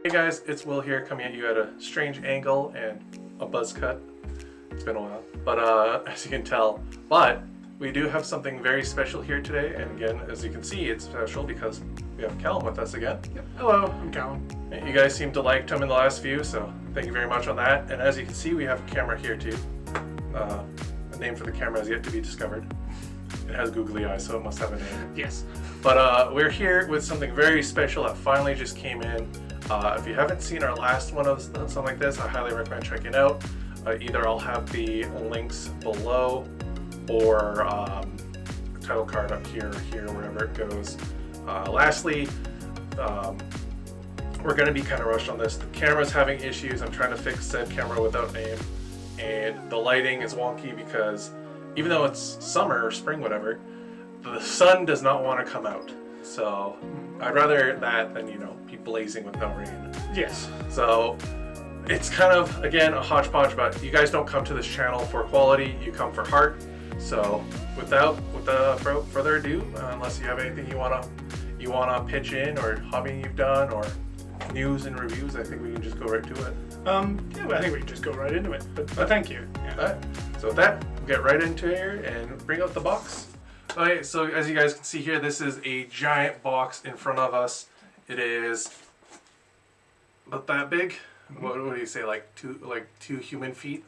Hey guys, it's Will here, coming at you at a strange angle and a buzz cut. It's been a while, but as you can tell, we do have something very special here today, and again, as you can see, it's special because we have Callum with us again. Yep. Hello, I'm Callum. You guys seem to like him in the last few, so thank you very much on that. And as you can see, we have a camera here too. A name for the camera has yet to be discovered. It has googly eyes, so it must have a name. Yes. But we're here with something very special that finally just came in. If you haven't seen our last one of something like this, I highly recommend checking it out. Either I'll have the links below or title card up here, wherever it goes. Lastly, we're going to be kind of rushed on this. The camera's having issues. I'm trying to fix said camera without name, and the lighting is wonky because even though it's summer or spring, whatever, the sun does not want to come out. So I'd rather that than, be blazing with no rain. Yes. So it's kind of, again, a hodgepodge, but you guys don't come to this channel for quality, you come for heart. So without further ado, unless you have anything you wanna pitch in, or hobby you've done, or news and reviews, I think we can just go right to it. Yeah, well, I think we can just go right into it. But thank you. Yeah. All right. So with that, we'll get right into here and bring out the box. Okay, so as you guys can see here, this is a giant box in front of us. It is about that big. Mm-hmm. What do you say, like two human feet?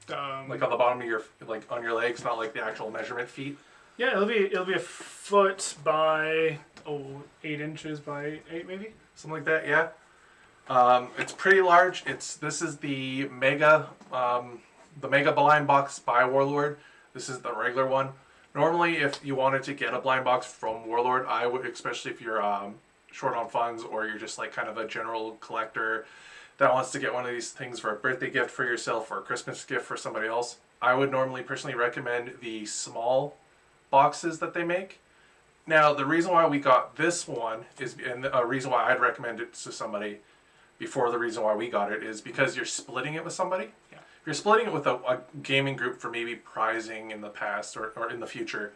Like on the bottom of your, like on your legs, not like the actual measurement feet. Yeah, it'll be a foot by 8 inches by 8 maybe. Something like that, yeah. It's pretty large. This is the mega blind box by Warlord. This is the regular one. Normally, if you wanted to get a blind box from Warlord, I would, especially if you're short on funds, or you're just like kind of a general collector that wants to get one of these things for a birthday gift for yourself or a Christmas gift for somebody else, I would normally personally recommend the small boxes that they make. Now, the reason why we got this one is, and a reason why I'd recommend it to somebody before the reason why we got it, is because you're splitting it with somebody. Yeah. If you're splitting it with a gaming group for maybe prizing in the past or in the future,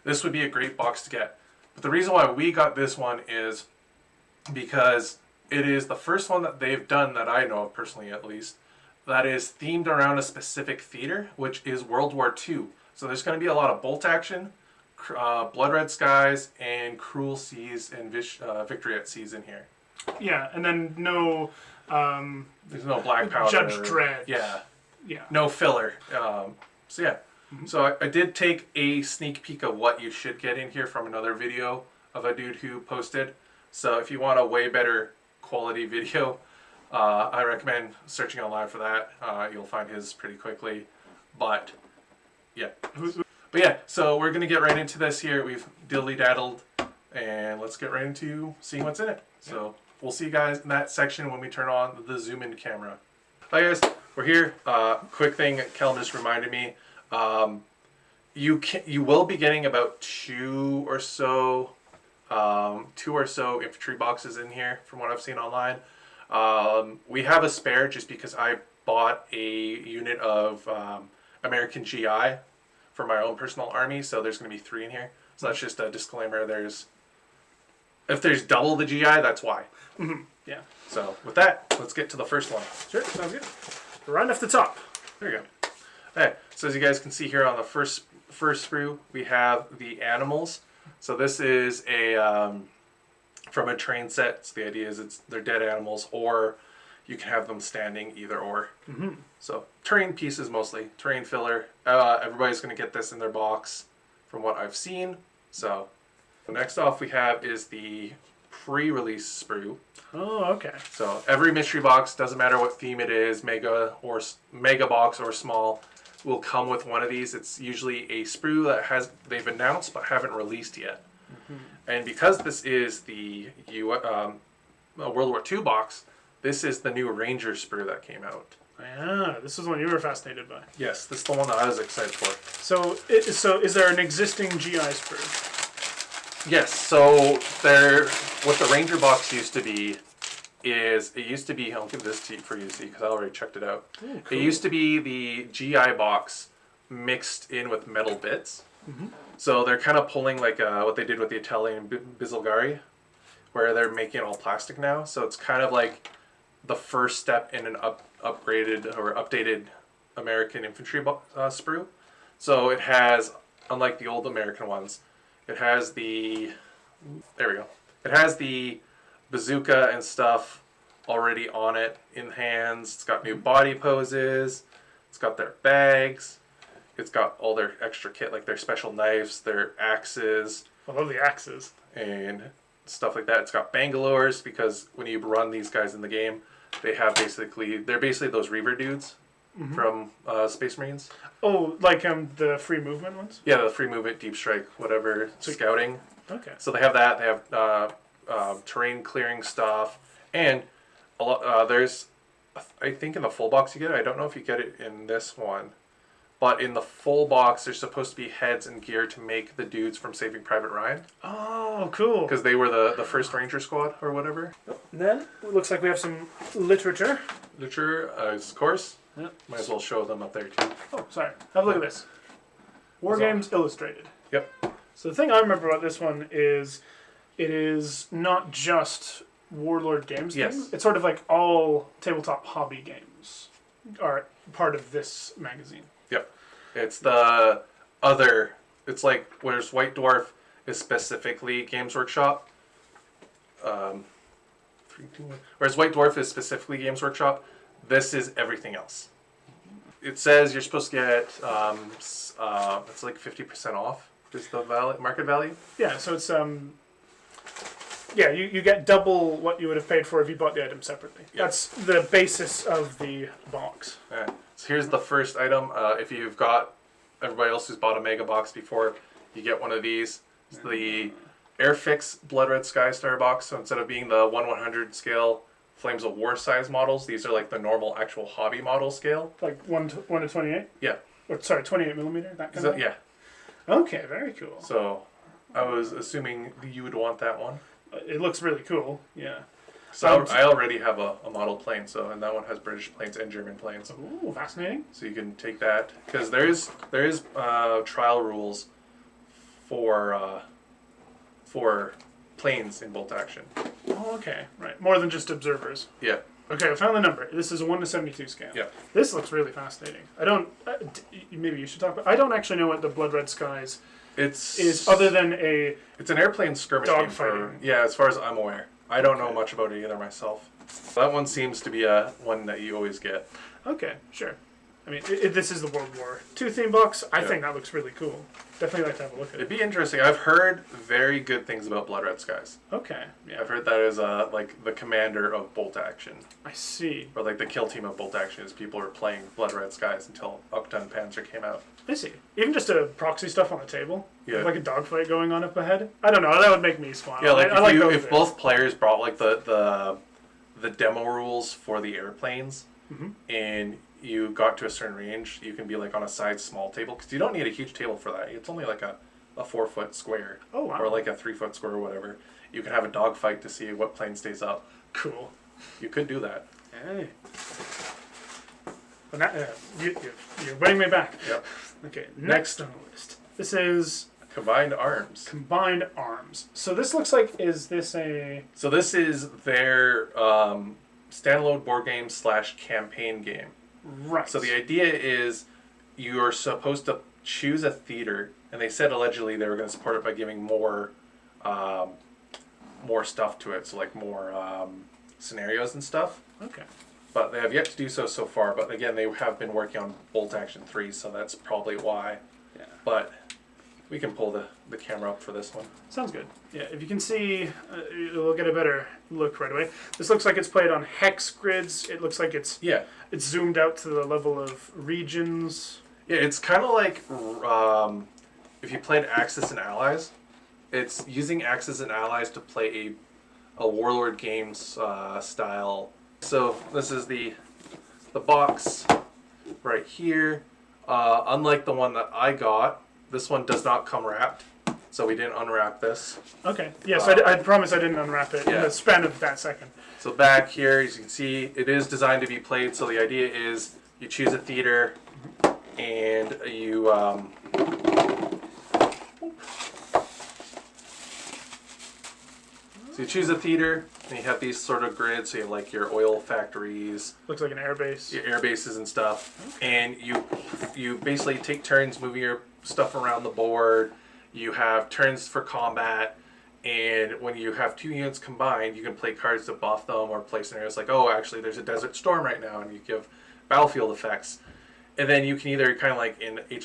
this would be a great box to get. But the reason why we got this one is because it is the first one that they've done, that I know of personally at least, that is themed around a specific theater, which is World War II. So there's going to be a lot of bolt action, blood red skies, and cruel seas and victory at seas in here. Yeah, and then no... there's no black powder. Judge Dredd. Yeah. Yeah. No filler. So yeah. Mm-hmm. So I did take a sneak peek of what you should get in here from another video of a dude who posted. So if you want a way better quality video, I recommend searching online for that. You'll find his pretty quickly. But yeah. So we're going to get right into this here. We've dilly-daddled, and let's get right into seeing what's in it. So we'll see you guys in that section when we turn on the zoom-in camera. Hi guys, we're here. Quick thing, Callum just reminded me. You will be getting about two or so infantry boxes in here from what I've seen online. We have a spare just because I bought a unit of American GI for my own personal army, so there's going to be 3 in here. So that's just a disclaimer. If there's double the GI, that's why. Mm-hmm. Yeah. So with that, let's get to the first one. Sure, sounds good. Right off the top. There you go. Okay, so as you guys can see here on the first sprue, we have the animals. So this is from a train set. So the idea is they're dead animals, or you can have them standing, either or. Mm-hmm. So terrain pieces mostly, terrain filler. Everybody's going to get this in their box from what I've seen. So next off we have is the pre-release sprue. Oh, okay. So every mystery box, doesn't matter what theme it is, mega box or small, will come with one of these. It's usually a sprue that they've announced but haven't released yet. Mm-hmm. And because this is the World War II box, this is the new Ranger sprue that came out. Yeah, this is one you were fascinated by. Yes, this is the one that I was excited for. So is there an existing GI sprue? Yes, so what the Ranger box used to be is, I'll give this to you for you to see because I already checked it out. Ooh, cool. It used to be the GI box mixed in with metal bits. Mm-hmm. So they're kind of pulling like what they did with the Italian Bizzolgari, where they're making it all plastic now. So it's kind of like the first step in an upgraded or updated American infantry sprue. So it has, unlike the old American ones, it has the, there we go. It has the bazooka and stuff already on it in hands. It's got new body poses. It's got their bags. It's got all their extra kit, like their special knives, their axes. I love the axes. And stuff like that. It's got Bangalores, because when you run these guys in the game, they're basically those Reaver dudes from Space Marines. Oh, like the free movement ones? Yeah, the free movement, deep strike, whatever, scouting. Okay. So they have that. They have terrain clearing stuff, and a lot. There's, I think in the full box you get it. I don't know if you get it in this one, but in the full box there's supposed to be heads and gear to make the dudes from Saving Private Ryan. Oh, cool. Because they were the first Ranger squad or whatever. And then it looks like we have some literature. Literature, of course. Yep. Might as well show them up there too. Oh, sorry. Have a look at this. War Games Illustrated. Yep. So the thing I remember about this one is it is not just Warlord games Yes. things. It's sort of like all tabletop hobby games are part of this magazine. Yep. It's the other. It's like whereas White Dwarf is specifically Games Workshop. Whereas White Dwarf is specifically Games Workshop, this is everything else. It says you're supposed to get it's like 50% off is the market value. Yeah, so it's yeah, you get double what you would have paid for if you bought the item separately. Yeah. That's the basis of the box. Alright. So here's the first item. If you've got everybody else who's bought a mega box before, you get one of these. It's the Airfix Blood Red Sky Star box. So instead of being the 1/100 scale Flames of War size models, these are like the normal actual hobby model scale. Like 1 to 28? Yeah. Or, sorry, 28 millimeter? That kind of? Yeah. Okay, very cool. So I was assuming you would want that one. It looks really cool, yeah. So I already have a model plane, and that one has British planes and German planes. Ooh, fascinating. So you can take that, because there is trial rules for planes in bolt action. Oh, okay, right. More than just observers. Yeah. Okay, I found the number. This is a 1 to 72 scale. Yeah. This looks really fascinating. I don't. Maybe you should talk about. I don't actually know what the Blood Red Skies is, other than a. It's an airplane skirmish game as far as I'm aware. I don't know much about it either myself. That one seems to be one that you always get. Okay, sure. I mean, this is the World War II theme box. I think that looks really cool. Definitely like to have a look at it. It'd be interesting. I've heard very good things about Blood Red Skies. Okay, yeah. I've heard that is like the commander of bolt action. I see. Or like the kill team of bolt action is people were playing Blood Red Skies until Octon Panzer came out. I see. Even just a proxy stuff on the table. Yeah. Like a dogfight going on up ahead. I don't know. That would make me smile. Yeah, like I if both players brought like the demo rules for the airplanes, and you got to a certain range, you can be like on a side small table, because you don't need a huge table for that. It's only like a 4-foot square. Oh, wow. Or like a 3-foot square or whatever. You can have a dogfight to see what plane stays up. Cool. You could do that. Hey. But now, you're winning me back. Yep. Okay, next on the list. This is Combined Arms. Combined Arms. So this looks like, is this a... So this is their standalone board game / campaign game. Right. So the idea is you're supposed to choose a theater, and they said allegedly they were going to support it by giving more stuff to it, so like more scenarios and stuff. Okay. But they have yet to do so far. But again, they have been working on Bolt Action 3, so that's probably why. Yeah. But we can pull the camera up for this one. Sounds good. Yeah, if you can see, you'll get a better look right away. This looks like it's played on hex grids. It looks like it's zoomed out to the level of regions. Yeah, it's kind of like if you played Axis and Allies. It's using Axis and Allies to play a Warlord Games style. So this is the box right here. Unlike the one that I got, this one does not come wrapped, so we didn't unwrap this. Okay. Yes, I promise I didn't unwrap it in the span of that second. So back here, as you can see, it is designed to be played. So the idea is you choose a theater, and you So you choose a theater, and you have these sort of grids. So you have like your oil factories. Looks like an air base. Your air bases and stuff. And you basically take turns moving your stuff around the board. You have turns for combat. And when you have 2 units combined, you can play cards to buff them or play scenarios like, oh, actually, there's a desert storm right now, and you give battlefield effects. And then you can either kind of like in Age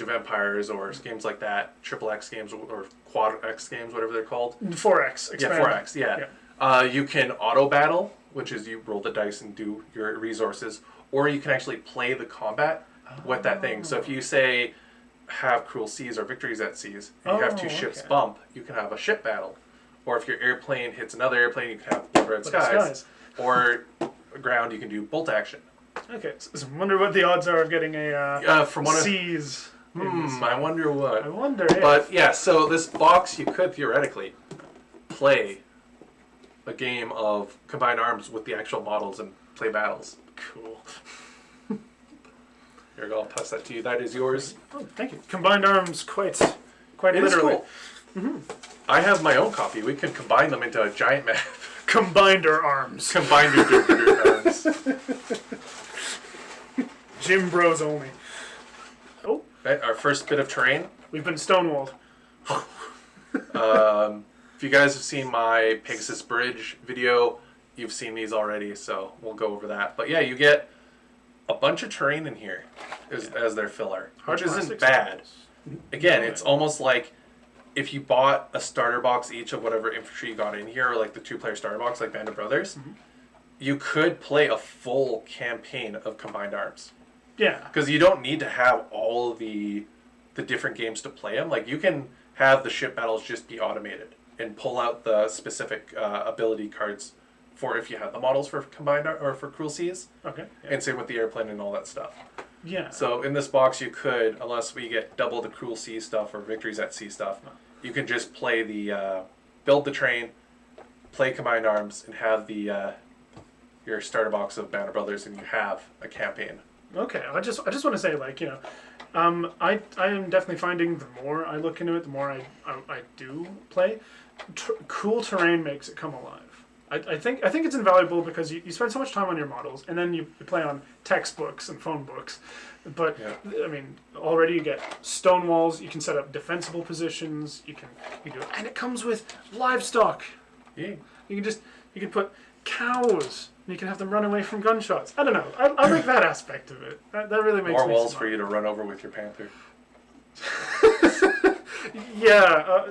of Empires or games like that, triple X games or quad X games, whatever they're called. 4X. Expand. Yeah, 4X, yeah. You can auto battle, which is you roll the dice and do your resources, or you can actually play the combat with that thing. So if you say have Cruel Seas or Victories at Seas, and you have 2 ships bump, you can have a ship battle. Or if your airplane hits another airplane, you can have Blood Red Skies. Or ground, you can do bolt action. Okay, so I wonder what the odds are of getting a Seas. I wonder what. I wonder if. But yeah, so this box, you could theoretically play a game of Combined Arms with the actual models and play battles. Cool. Here we go, I'll pass that to you. That is yours. Oh, thank you. Combined Arms, quite it literally. Is cool. Mm-hmm. I have my own copy. We can combine them into a giant map. Combinder Arms. Combinder Arms. Gym Bros only. Oh. Right, our first bit of terrain. We've been stonewalled. If you guys have seen my Pegasus Bridge video, you've seen these already, so we'll go over that. But yeah, you get a bunch of terrain in here as their filler, which isn't bad. Again, it's almost like if you bought a starter box each of whatever infantry you got in here, or like the 2-player starter box like Band of Brothers, you could play a full campaign of Combined Arms. Yeah. Because you don't need to have all the different games to play them. Like, you can have the ship battles just be automated and pull out the specific ability cards for if you have the models for Combined or for Cruel Seas. Okay. Yeah. And same with the airplane and all that stuff. Yeah. So in this box, you could, unless we get double the Cruel Sea stuff or Victories at Sea stuff, you can just play the build the train, play Combined Arms, and have the your starter box of Band of Brothers, and you have a campaign. Okay, I just want to say, like, I am definitely finding the more I look into it, the more I do play. Cool terrain makes it come alive. I think it's invaluable because you spend so much time on your models, and then you play on textbooks and phone books. But I mean, already you get stone walls. You can set up defensible positions. You do it, and it comes with livestock. Yeah. You can put cows. And you can have them run away from gunshots. I don't know. I like that aspect of it. That really makes more me walls smile. for you to run over with your panther. Yeah.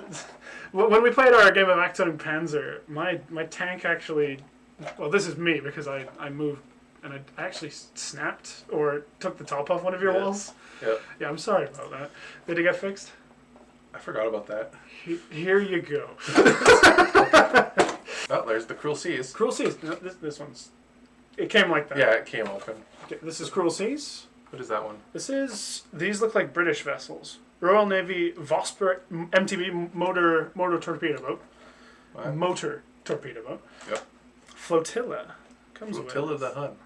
When we played our game of Achtung Panzer, my tank actually... Well, this is me because I moved and I actually snapped or took the top off one of your walls. Yeah. Yeah, I'm sorry about that. Did it get fixed? I forgot about that. Here you go. Oh, there's the Cruel Seas. Cruel Seas. No, this one's... It came like that. Yeah, it came open. Okay, this is Cruel Seas. What is that one? These look like British vessels. Royal Navy Vosper MTB motor torpedo boat. What? Motor torpedo boat. Yep. Flotilla. Flotilla the Hun.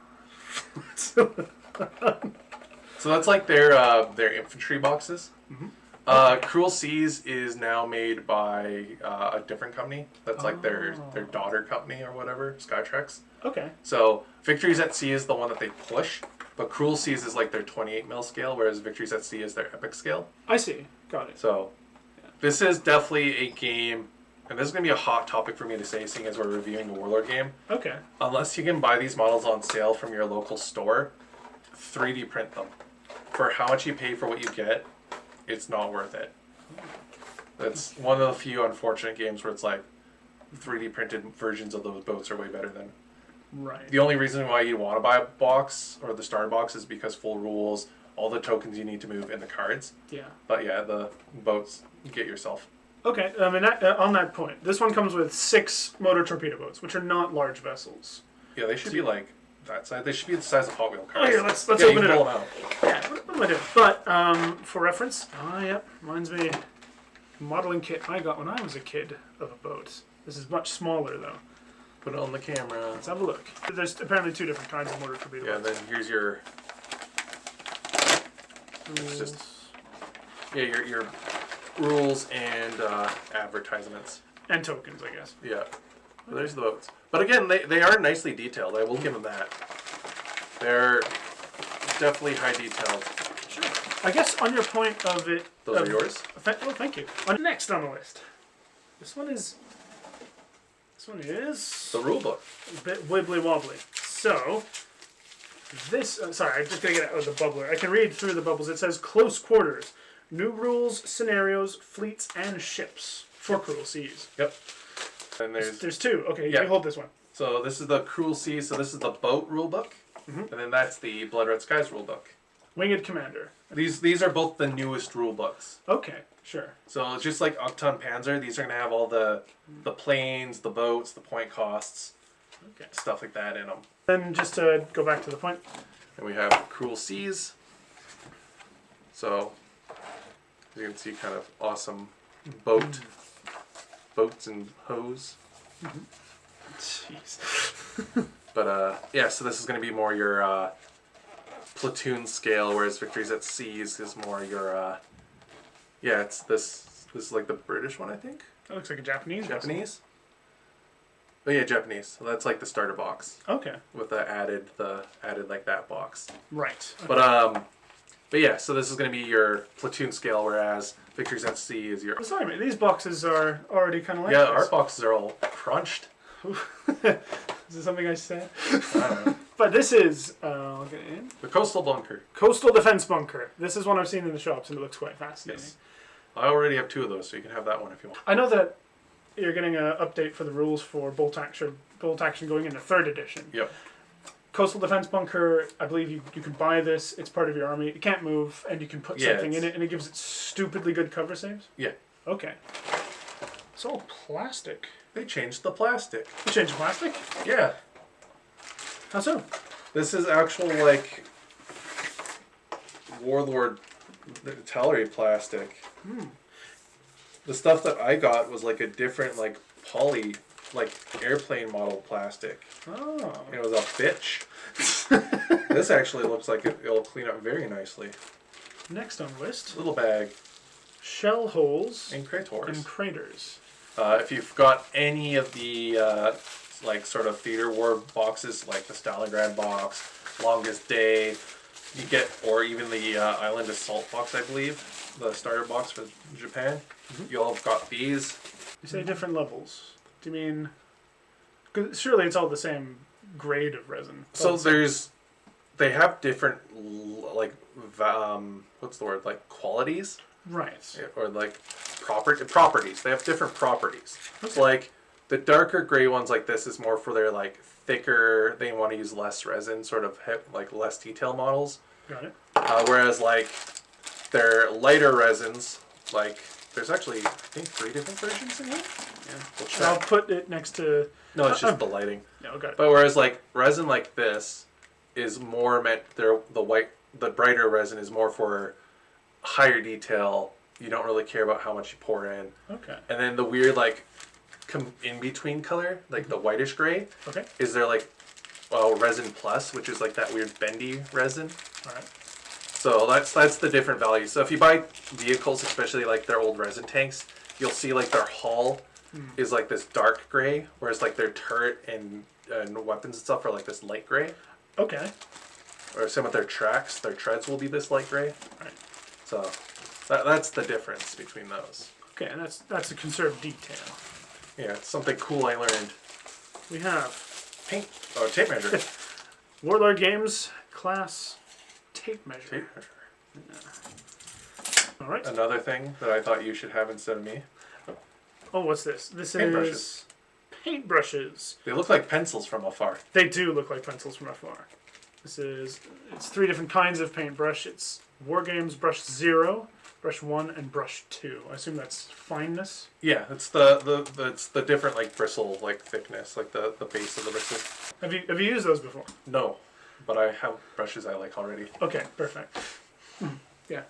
So that's like their infantry boxes. Mm-hmm. Cruel Seas is now made by a different company. That's like their daughter company or whatever, Skytrex. Okay. So Victories at Sea is the one that they push, but Cruel Seas is like their 28 mil scale, whereas Victories at Sea is their epic scale. I see. Got it. So this is definitely a game, and this is going to be a hot topic for me to say, seeing as we're reviewing a Warlord game. Okay. Unless you can buy these models on sale from your local store, 3D print them. For how much you pay for what you get, it's not worth it. That's one of the few unfortunate games where it's like 3D printed versions of those boats are way better than. Right. The only reason why you want to buy a box or the starter box is because full rules, all the tokens you need to move, and the cards. Yeah. But yeah, the boats, get yourself. Okay, on that point, this one comes with 6 motor torpedo boats, which are not large vessels. Yeah, they should be like that size. They should be the size of Hot Wheel cars. Oh, here, let's open it up. Them out. Yeah, what am I doing? But for reference, yep, reminds me, modeling kit I got when I was a kid of a boat. This is much smaller though. Put it on the camera. Let's have a look. There's apparently 2 different kinds of motor torpedo boats. Yeah, then here's your. It's just. Yeah, your rules and advertisements. And tokens, I guess. Yeah. But there's the boats. But again, they are nicely detailed. I will give them that. They're definitely high detailed. Sure. I guess on your point of it... Those are yours? Well, thank you. Next on the list. This one is... The rule book. A bit wibbly wobbly. So... This... sorry, I'm just going to get out of the bubbler. I can read through the bubbles. It says Close Quarters. New rules, scenarios, fleets, and ships for Cruel Seas. Yep. And There's two. Okay, yeah. you hold this one. So this is the Cruel Seas. So this is the boat rule book. And then that's the Blood Red Skies rule book. Winged Commander. These are both the newest rule books. Okay, sure. So it's just like Octon Panzer. These are going to have all the planes, the boats, the point costs, stuff like that in them. Then just to go back to the point. And we have Cruel Seas. So as you can see, kind of awesome boats and hose. Jeez. But yeah, so this is going to be more your platoon scale, whereas Victories at Seas is more your yeah, it's this is like the British one, I think. That looks like a Japanese. Japanese. Oh yeah, Japanese. So that's like the starter box. Okay. With the added like that box. Right. Okay. But yeah, so this is going to be your platoon scale, whereas Victories at Sea is your. Sorry, mate. These boxes are already kind of like yeah, this. our boxes are all crunched. Is this something I said? I don't know. But this is, I'll get it in. The Coastal Bunker. Coastal Defense Bunker. This is one I've seen in the shops and it looks quite fascinating. Yes. I already have 2 of those, so you can have that one if you want. I know that you're getting an update for the rules for Bolt Action going into 3rd edition. Yep. Coastal Defense Bunker, I believe you can buy this. It's part of your army. It can't move, and you can put something in it, and it gives it stupidly good cover saves? Yeah. Okay. It's all plastic. They changed the plastic. You changed the plastic? Yeah. How so? This is actual, like, Warlord Tallery plastic. The stuff that I got was, like, a different, like, poly, like, airplane model plastic. Oh. And it was a bitch. This actually looks like it'll clean up very nicely. Next on the list. Little bag. Shell holes And craters. and craters. If you've got any of the like sort of theater war boxes, like the Stalingrad box, Longest Day, you get, or even the Island Assault box, I believe, the starter box for Japan. You all have got these. You say different levels. Do you mean? 'Cause surely it's all the same grade of resin. So they have different like what's the word, like qualities. Right. Or like properties. They have different properties. So like the darker gray ones like this is more for their like thicker, they want to use less resin, sort of like less detail models. Got it. Whereas like their lighter resins, like there's actually I think 3 different versions in here. Yeah. We'll check. I'll put it next to. No, it's just the lighting. No, got it. But whereas like resin like this is more meant the brighter resin is more for higher detail. You don't really care about how much you pour in. Okay. And then the weird like in between color, like the whitish gray, is there like resin plus, which is like that weird bendy resin. All right. So that's the different values. So if you buy vehicles, especially like their old resin tanks, you'll see like their hull is like this dark gray, whereas like their turret and weapons and stuff are like this light gray. Okay. Or same with their tracks, their treads will be this light gray. Right. So that's the difference between those. Okay, and that's a conserved detail. Yeah, it's something cool I learned. We have tape measure. Warlord Games class tape measure. Tape measure. All right. Another thing that I thought you should have instead of me. Oh, what's this? This Paintbrushes. is paintbrushes. They look like pencils from afar. They do look like pencils from afar. It's 3 different kinds of paintbrush. It's War Games Brush 0, Brush 1, and Brush 2. I assume that's fineness. Yeah, it's the different like bristle like thickness, like the base of the bristle. Have you used those before? No, but I have brushes I like already. Okay, perfect. Yeah.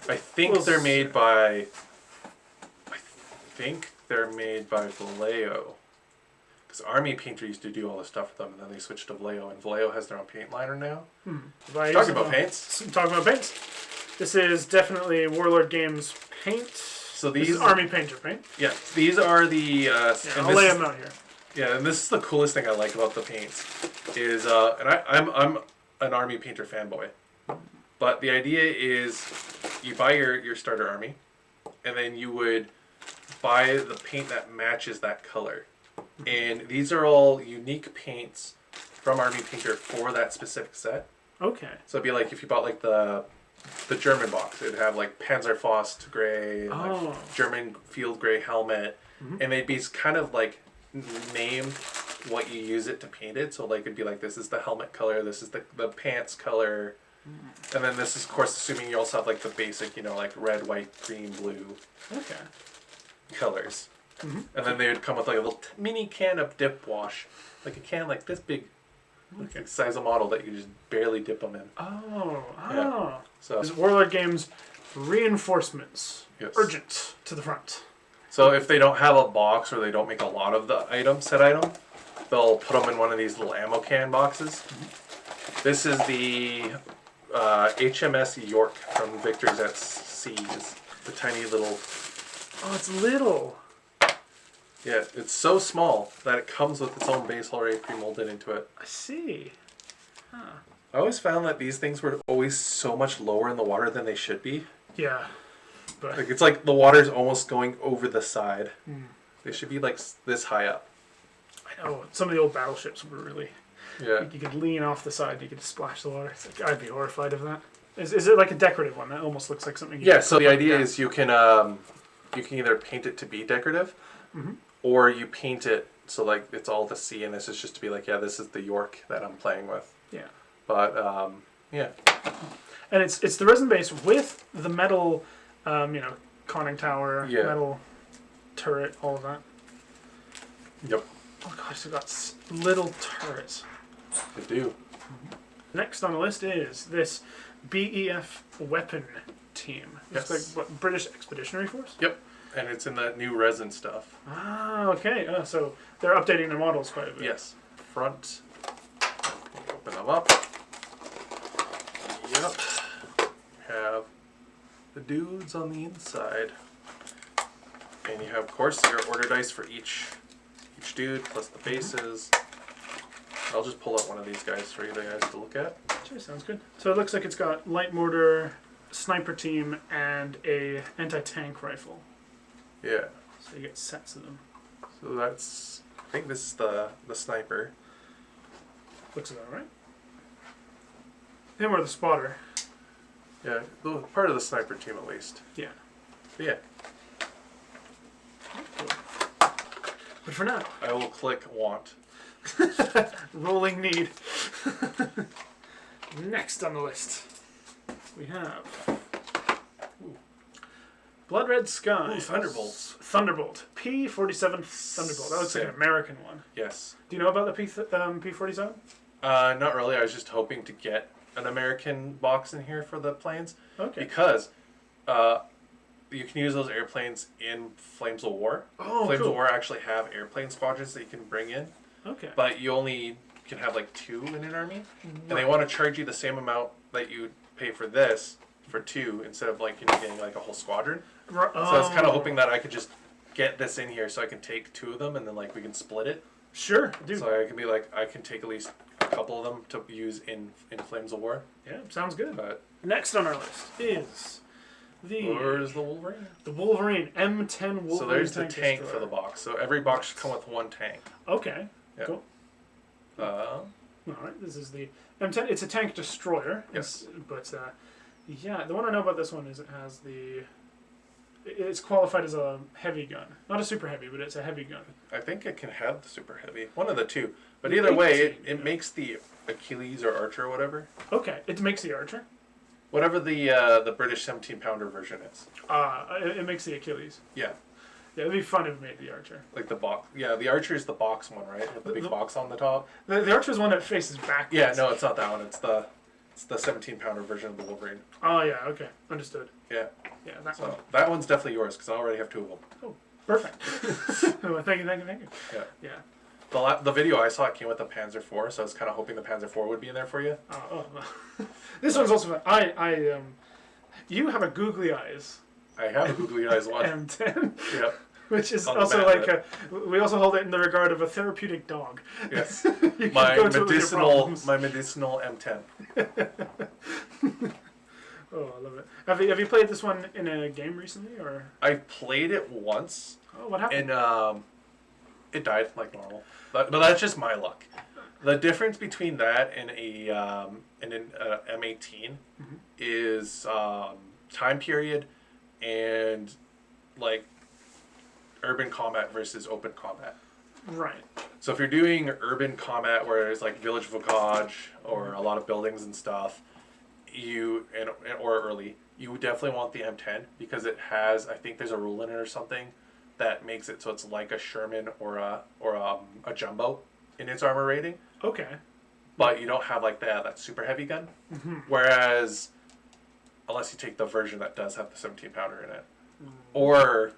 I think they're made by Vallejo. Because Army Painter used to do all the stuff with them, and then they switched to Vallejo, and Vallejo has their own paint liner now. Talking about paints. Talking about paints. This is definitely Warlord Games paint. So these is Army Painter paint. Yeah, these are the. I'll lay them out here. Yeah, and this is the coolest thing I like about the paints is, and I'm an army painter fanboy, but the idea is you buy your starter army, and then you would buy the paint that matches that color, and these are all unique paints from Army Painter for that specific set. Okay. So it'd be like if you bought like the German box, it'd have like Panzerfaust gray, like German field gray helmet, and they'd be kind of like named what you use it to paint it. So like it'd be like, this is the helmet color, this is the pants color, and then this is of course assuming you also have like the basic, you know, like red, white, green, blue colors. And then they would come with like a little mini can of dip wash, like a can like this big. Okay. Size of model that you just barely dip them in. Yeah. So this is Warlord Games reinforcements. Yes. Urgent to the front. So if they don't have a box or they don't make a lot of the set item, they'll put them in one of these little ammo can boxes. This is the HMS York from Victor's at Sea. It's the tiny little. Oh, it's little. Yeah, it's so small that it comes with its own base already pre-molded into it. I see. I always found that these things were always so much lower in the water than they should be. Yeah. But Like it's like the water's almost going over the side. They should be like this high up. I know some of the old battleships were really. Yeah. You could lean off the side and you could splash the water. It's like, I'd be horrified of that. Is it like a decorative one? That almost looks like something. Yeah. So the idea is you can either paint it to be decorative, or you paint it so like it's all the sea, and this is just to be like, yeah, this is the York that I'm playing with. Yeah. But yeah. And it's the resin base with the metal, conning tower, metal turret, all of that. Yep. Oh gosh, they've got little turrets. They do. Next on the list is this BEF weapon team. It's like what, British Expeditionary Force? Yep. And it's in that new resin stuff. Ah, okay. So they're updating their models quite a bit. Yes. Front. Open them up. Yep. Have the dudes on the inside. And you have, of course, your order dice for each dude, plus the bases. I'll just pull out one of these guys for you guys to look at. Sure, sounds good. So it looks like it's got light mortar, sniper team, and a anti-tank rifle. Yeah. So you get sets of them. So that's, I think this is the sniper. Looks about right. Him or the spotter. Yeah, part of the sniper team at least. Yeah. But yeah. But for now, I will click want. rolling need. Next on the list, we have Blood Red Sky. Ooh, Thunderbolts. Thunderbolt. P-47 Thunderbolt. That looks like an American one. Yes. Do you know about the P-47? Not really. I was just hoping to get an American box in here for the planes. Okay. Because you can use those airplanes in Flames of War. Oh, Flames cool. of War actually have airplane squadrons that you can bring in. Okay. But you only can have like 2 in an army. And they want to charge you the same amount that you pay for this for 2 instead of like, getting like a whole squadron. So I was kind of hoping that I could just get this in here so I can take 2 of them and then like we can split it. Sure, dude. So I can be like, I can take at least a couple of them to use in Flames of War. Yeah, sounds good. But next on our list is where's the Wolverine? The Wolverine M10 Wolverine. So there's the tank destroyer. for the box. So every box should come with 1 tank. Okay. Yeah. Cool. Uh, All right. This is the M10. It's a tank destroyer. Yes. But yeah, the one I know about this one is it has it's qualified as a heavy gun. Not a super heavy, but it's a heavy gun. I think it can have the super heavy. One of the 2. But The either way, 18, it makes the Achilles or Archer or whatever. Okay. It makes the Archer. Whatever the British 17-pounder version is. It makes the Achilles. Yeah. Yeah, it'd be fun if it made the Archer. Like the box. Yeah, the Archer is the box one, right? With the big box on the top. The Archer's one that faces backwards. Yeah, no, it's not that one. It's the 17-pounder version of the Wolverine. Oh, yeah, okay. Understood. Yeah. Yeah, that So one. that one's definitely yours because I already have 2 of them. Oh, perfect. Oh, thank you. Yeah. Yeah. The video I saw, it came with the Panzer IV, so I was kind of hoping the Panzer IV would be in there for you. This one's also fun. You have a googly eyes. I have a googly eyes one. M10. Yep. Which is On the also mat, like we also hold it in the regard of a therapeutic dog. Yes. You can go to it with your problems. My medicinal M10. Oh, I love it. Have you played this one in a game recently, or? I played it once, Oh, what happened? and it died like normal. But that's just my luck. The difference between that and an M18 is time period and like urban combat versus open combat. Right. So if you're doing urban combat where there's like village vocage or a lot of buildings and stuff, or early, you definitely want the M10 because it has, I think there's a rule in it or something that makes it so it's like a Sherman or a Jumbo in its armor rating. Okay. But you don't have like that super heavy gun. Whereas, unless you take the version that does have the 17 pounder in it, or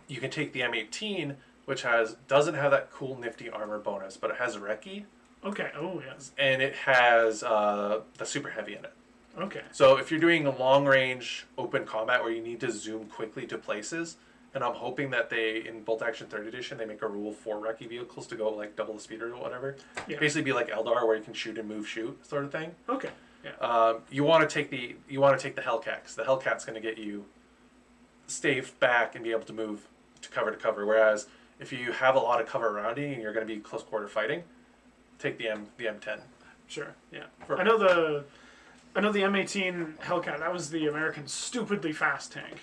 you can take the M18, which doesn't have that cool nifty armor bonus, but it has Recce. Okay. Oh yes. And it has the super heavy in it. Okay. So if you're doing a long range open combat where you need to zoom quickly to places, and I'm hoping that in Bolt Action 3rd Edition they make a rule for Recce vehicles to go like double the speed or whatever. Yeah. Basically be like Eldar where you can shoot and move shoot sort of thing. Okay. Yeah. You want to take the Hellcat, because the Hellcat's going to get you stay back and be able to move to cover. Whereas if you have a lot of cover around you and you're going to be close quarter fighting, take the M10. Sure. Yeah. I know the M18 Hellcat. That was the American stupidly fast tank.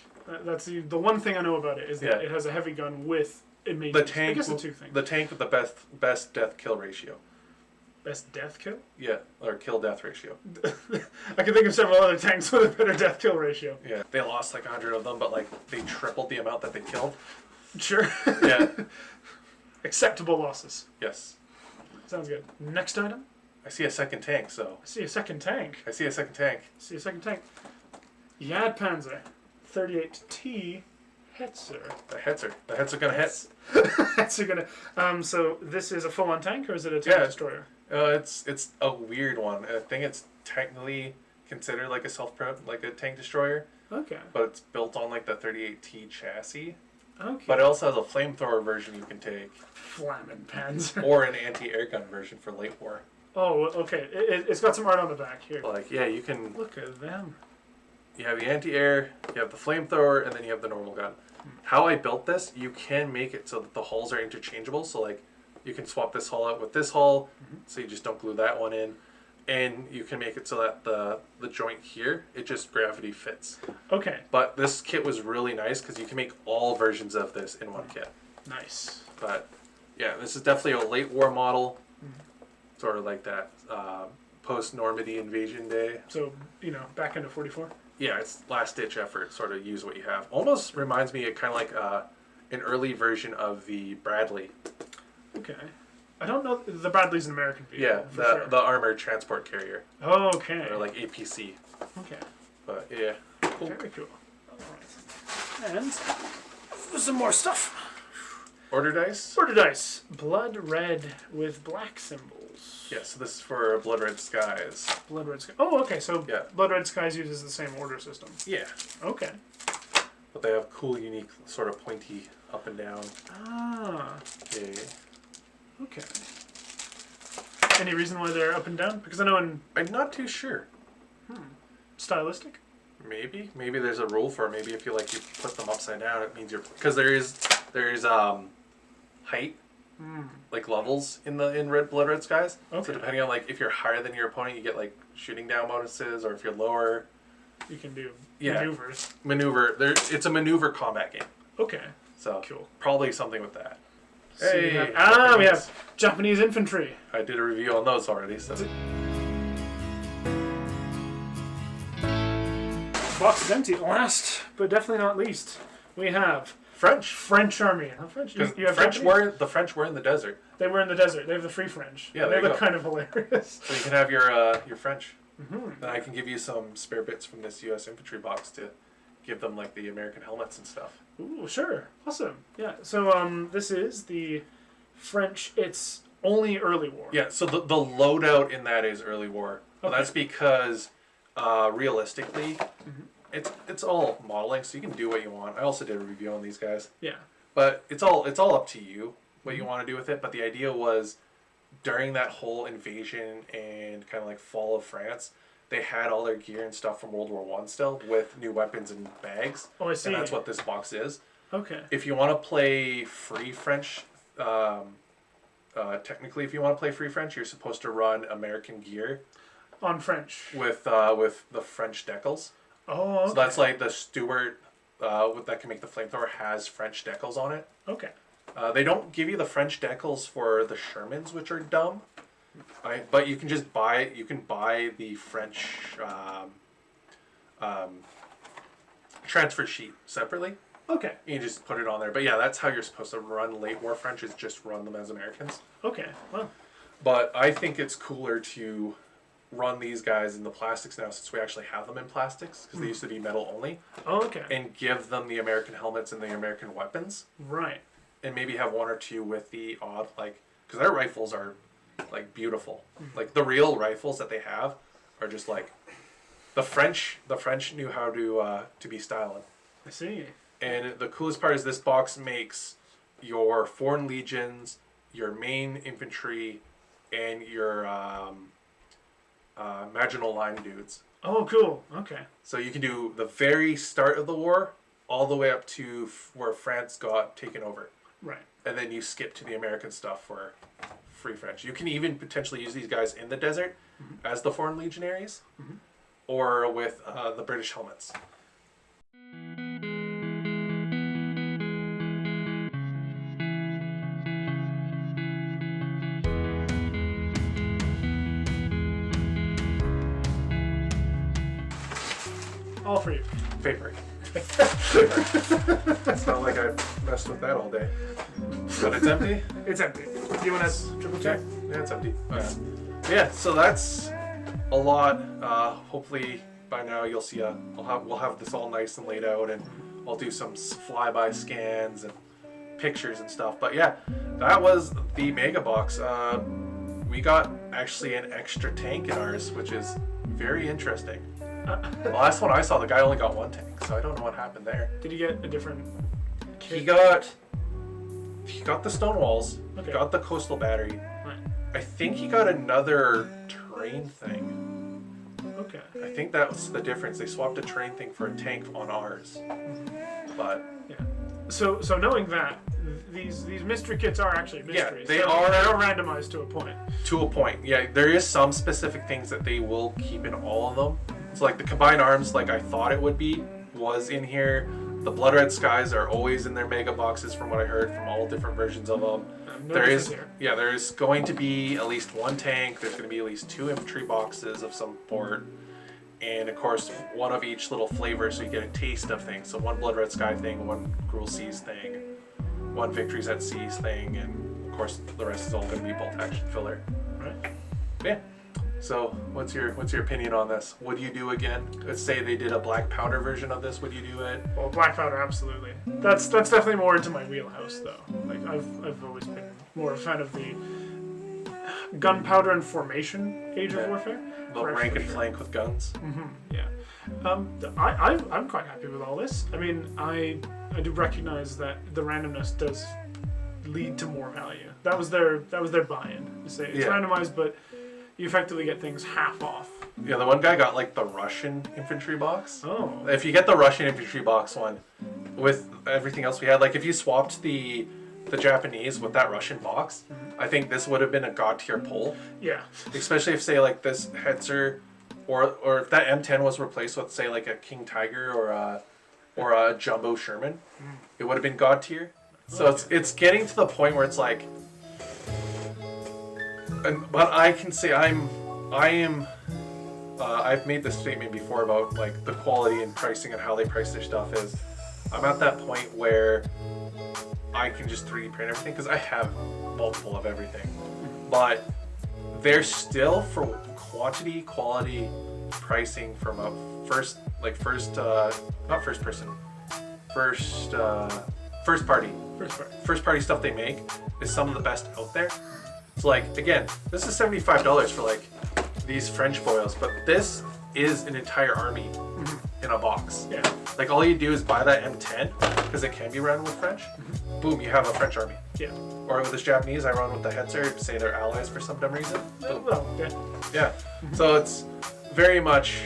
That's the one thing I know about it is that it has a heavy gun with amazing. I guess the two things. The tank with the best death kill ratio. Best death kill? Yeah, or kill death ratio. I can think of several other tanks with a better death kill ratio. Yeah, they lost like 100 of them, but like they tripled the amount that they killed. Sure. Yeah. Acceptable losses. Yes. Sounds good. Next item? I see a second tank, so. I see a second tank. Yad Panzer 38T Hetzer. The Hetzer gonna hit. Hetzer gonna. So this is a full-on tank, or is it a tank destroyer? It's a weird one. I think it's technically considered like a tank destroyer. Okay. But it's built on like the 38T chassis. Okay. But it also has a flamethrower version you can take. Flammin' Panzer. Or an anti-air gun version for late war. Oh, okay. It's got some art on the back here. Like, yeah, you can... Look at them. You have the anti-air, you have the flamethrower, and then you have the normal gun. How I built this, you can make it so that the hulls are interchangeable. So, like, you can swap this hull out with this hull, so you just don't glue that one in. And you can make it so that the joint here, it just gravity fits. Okay. But this kit was really nice because you can make all versions of this in one kit. Nice. But, yeah, this is definitely a late war model. Sort of like that post-Normandy invasion day. So, back into 44? Yeah, it's last-ditch effort, sort of use what you have. Almost reminds me of kind of like an early version of the Bradley. Okay. I don't know. The Bradley's an American vehicle. Yeah, the armored transport carrier. Okay. Or like APC. Okay. But yeah. Cool. Very cool. All right. And some more stuff. Order dice? Order dice. Blood red with black symbols. Yeah, so this is for Blood Red Skies. Blood red sky. Oh, okay. So Blood Red Skies uses the same order system. Yeah. Okay. But they have cool, unique, sort of pointy up and down. Ah. Yeah. Okay. Any reason why they're up and down? Because I know I'm not too sure. Stylistic? Maybe there's a rule for it. Maybe if you put them upside down, it means because there is height, like levels in Blood Red Skies. Okay. So depending on if you're higher than your opponent, you get shooting down bonuses, or if you're lower, you can do maneuvers. It's a maneuver combat game. Okay. So cool. Probably something with that. So we have Japanese infantry. I did a review on those already. So. Box is empty. Last, but definitely not least, we have French army. Not French. The French were in the desert. They were in the desert. They have the Free French. Yeah, they look kind of hilarious. So you can have your French. And I can give you some spare bits from this U.S. infantry box to give them the American helmets and stuff. Ooh, sure. Awesome. Yeah. So this is the French. It's only early war. Yeah. So the loadout in that is early war. Okay. That's because realistically, it's all modeling, so you can do what you want. I also did a review on these guys. Yeah. But it's all up to you what you want to do with it. But the idea was during that whole invasion and kind of like fall of France, they had all their gear and stuff from World War One still with new weapons and bags. Oh, I see. And that's what this box is. Okay. If you want to play free French, technically, if you want to play free French, you're supposed to run American gear On French. with the French decals. Oh, okay. So that's like the Stuart that can make the flamethrower has French decals on it. Okay. They don't give you the French decals for the Shermans, which are dumb. But you can just buy. You can buy the French transfer sheet separately. Okay. You just put it on there. But yeah, that's how you're supposed to run late war French. Is just run them as Americans. Okay. Well. But I think it's cooler to run these guys in the plastics now, since we actually have them in plastics, because they used to be metal only. Oh, okay. And give them the American helmets and the American weapons. Right. And maybe have one or two with the odd, like, because their rifles are like beautiful. Like the real rifles that they have are just like the French knew how to be styling. I see. And the coolest part is this box makes your Foreign Legions, your main infantry, and your Maginal Line dudes. Oh, cool. Okay. So you can do the very start of the war all the way up to where France got taken over. Right. And then you skip to the American stuff for free French. You can even potentially use these guys in the desert as the Foreign Legionaries, or with the British helmets. All for you. Paper. It's not like I messed with that all day. But it's empty? It's empty. Do you want to triple check? Yeah, it's empty. Oh, yeah. Yeah, so that's a lot. Hopefully by now you'll see we'll have this all nice and laid out, and I'll do some flyby scans and pictures and stuff. But yeah, that was the Mega Box. We got actually an extra tank in ours, which is very interesting. The last one I saw, the guy only got one tank, so I don't know what happened there. Did you get a different kit? He got the stone walls. Okay. He got the coastal battery. Right. I think he got another terrain thing. Okay. I think that's the difference. They swapped a terrain thing for a tank on ours. But Yeah. So knowing that, these mystery kits are actually mysteries. they They're are randomized to a point. to a point, yeah, there is some specific things that they will keep in all of them. So like the combined arms, like I thought it would be, was in here. The Blood Red Skies are always in their Mega Boxes, from what I heard from all different versions of them. There is going to be at least one tank. There's going to be at least 2 infantry boxes of some sort, and of course one of each little flavor, so you get a taste of things. So one Blood Red Sky thing, one Cruel Seas thing, one Victories at Seas thing, and of course the rest is all going to be bolt action filler. Right. Yeah. So what's your opinion on this? Would you do again? Let's say they did a black powder version of this. Would you do it? Well, black powder, absolutely. That's definitely more into my wheelhouse, though. Like I've always been more a fan of the gunpowder and formation Age of Warfare. The rank and flank with guns. Yeah. I'm quite happy with all this. I mean, I do recognize that the randomness does lead to more value. That was their buy-in. You say it's randomized, but you effectively get things half off. Yeah, the one guy got like the Russian infantry box. Oh. If you get the Russian infantry box one with everything else we had, like if you swapped the Japanese with that Russian box, I think this would have been a god tier pull. Yeah. Especially if, say, like this Hetzer, or if that M10 was replaced with, say, like a King Tiger or a Jumbo Sherman, it would have been god tier. So it's getting to the point where it's like, but I can say I've made this statement before about like the quality and pricing and how they price their stuff is. I'm at that point where I can just 3D print everything because I have multiple of everything, but they're still for quantity, quality, pricing from a first party stuff they make is some of the best out there. So like again, this is $75 for like these French boils, but this is an entire army in a box. Yeah. Like all you do is buy that M10 because it can be run with French. Boom, you have a French army. Yeah. Or with this Japanese, I run with the Hetzer, say they're allies for some dumb reason. Well, yeah. Yeah. So it's very much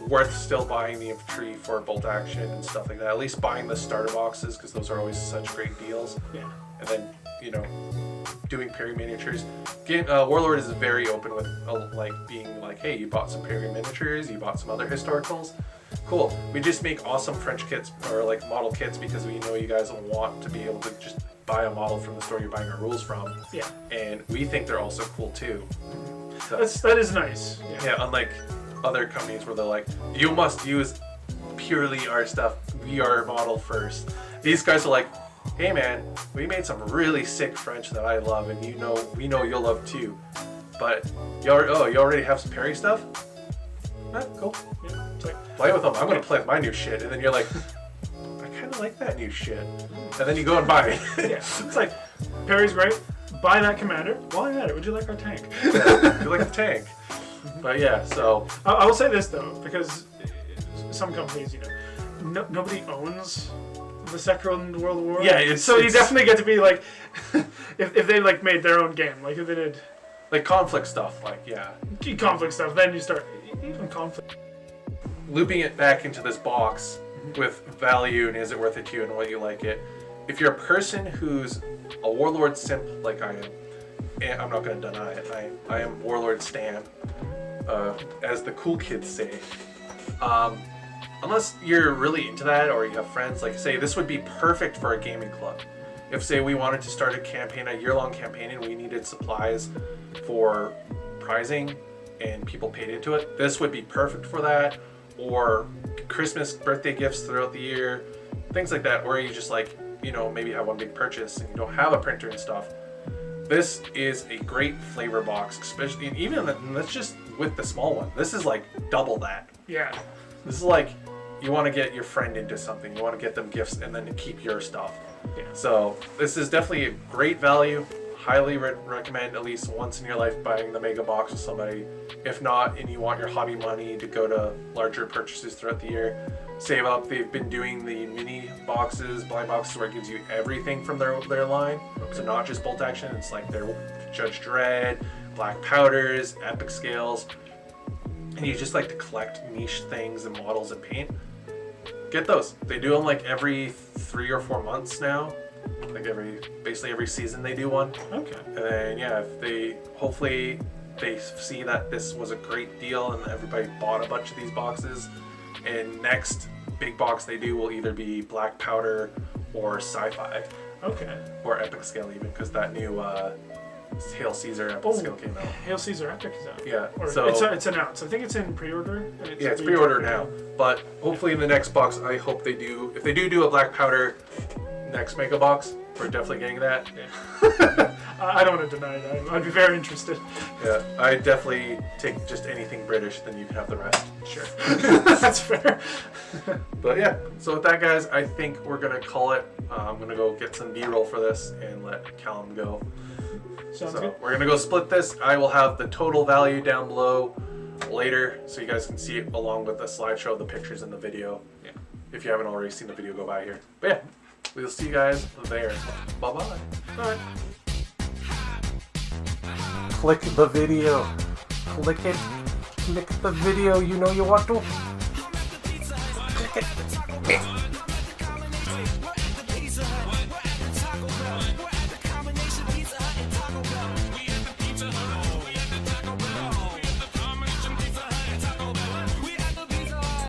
worth still buying the infantry for bolt action and stuff like that. At least buying the starter boxes because those are always such great deals. Yeah. And then, you know, doing Perry miniatures. Warlord is very open with like being like, hey, you bought some Perry miniatures, you bought some other historicals. Cool. We just make awesome French kits or like model kits because we know you guys want to be able to just buy a model from the store you're buying our rules from. Yeah. And we think they're also cool too. So, That is nice. yeah, unlike other companies where they're like, you must use purely our stuff. We are model first. These guys are like, hey man, we made some really sick French that I love, and we know you'll love too. But you already have some Perry stuff? Cool. Yeah. It's like, Play with them. I'm gonna play with my new shit, and then you're like, I kind of like that new shit, and then you go and buy it. yeah. It's like, Perry's great. Buy that commander. While you're at it, would you like our tank? You like the tank. But yeah, so I will say this though, because some companies, you know, nobody owns the Second World War. Yeah, you definitely get to be like, if they like made their own game, like if they did like conflict stuff, like yeah. conflict stuff, then you start even conflict. Looping it back into this box with value and is it worth it to you and what you like it. If you're a person who's a Warlord simp like I am, and I'm not going to deny it, I am Warlord Stan, as the cool kids say. Unless you're really into that or you have friends, like say this would be perfect for a gaming club. If say we wanted to start a campaign, a year-long campaign, and we needed supplies for prizing and people paid into it, this would be perfect for that. Or Christmas, birthday gifts throughout the year, things like that, or you just like, you know, maybe have one big purchase and you don't have a printer and stuff. This is a great flavor box, especially even that's just with the small one. This is like double that. Yeah. This is like you want to get your friend into something, you want to get them gifts and then keep your stuff. Yeah. So this is definitely a great value. Highly recommend at least once in your life buying the mega box with somebody. If not, and you want your hobby money to go to larger purchases throughout the year, save up. They've been doing the mini boxes, blind boxes, where it gives you everything from their line. Okay. So not just bolt action. It's like their Judge Dredd, black powders, epic scales, and you just like to collect niche things and models and paint. Get those. They do them like every 3 or 4 months now. Like basically every season they do one. Okay. And then yeah, if hopefully they see that this was a great deal and everybody bought a bunch of these boxes. And next big box they do will either be black powder or sci-fi. Okay. Or epic scale even, because that new Hail Caesar epic scale came out. Hail Caesar epic is out. Yeah. Or so it's announced. I think it's in pre-order. It's pre-order now. But hopefully in the next box, I hope they do. If they do a black powder next mega box, we're definitely getting that. Yeah. I don't want to deny that. I'd be very interested. Yeah, I definitely take just anything British, then you can have the rest. Sure. That's fair. But yeah, so with that, guys, I think we're going to call it. I'm going to go get some B-roll for this and let Callum go. Sounds good. We're going to go split this. I will have the total value down below later so you guys can see it along with the slideshow, the pictures, and the video. Yeah. If you haven't already seen the video, go by here. But yeah, we'll see you guys there. Bye-bye. Bye. Click the video. Click it. Click the video. You know you want to. Click it.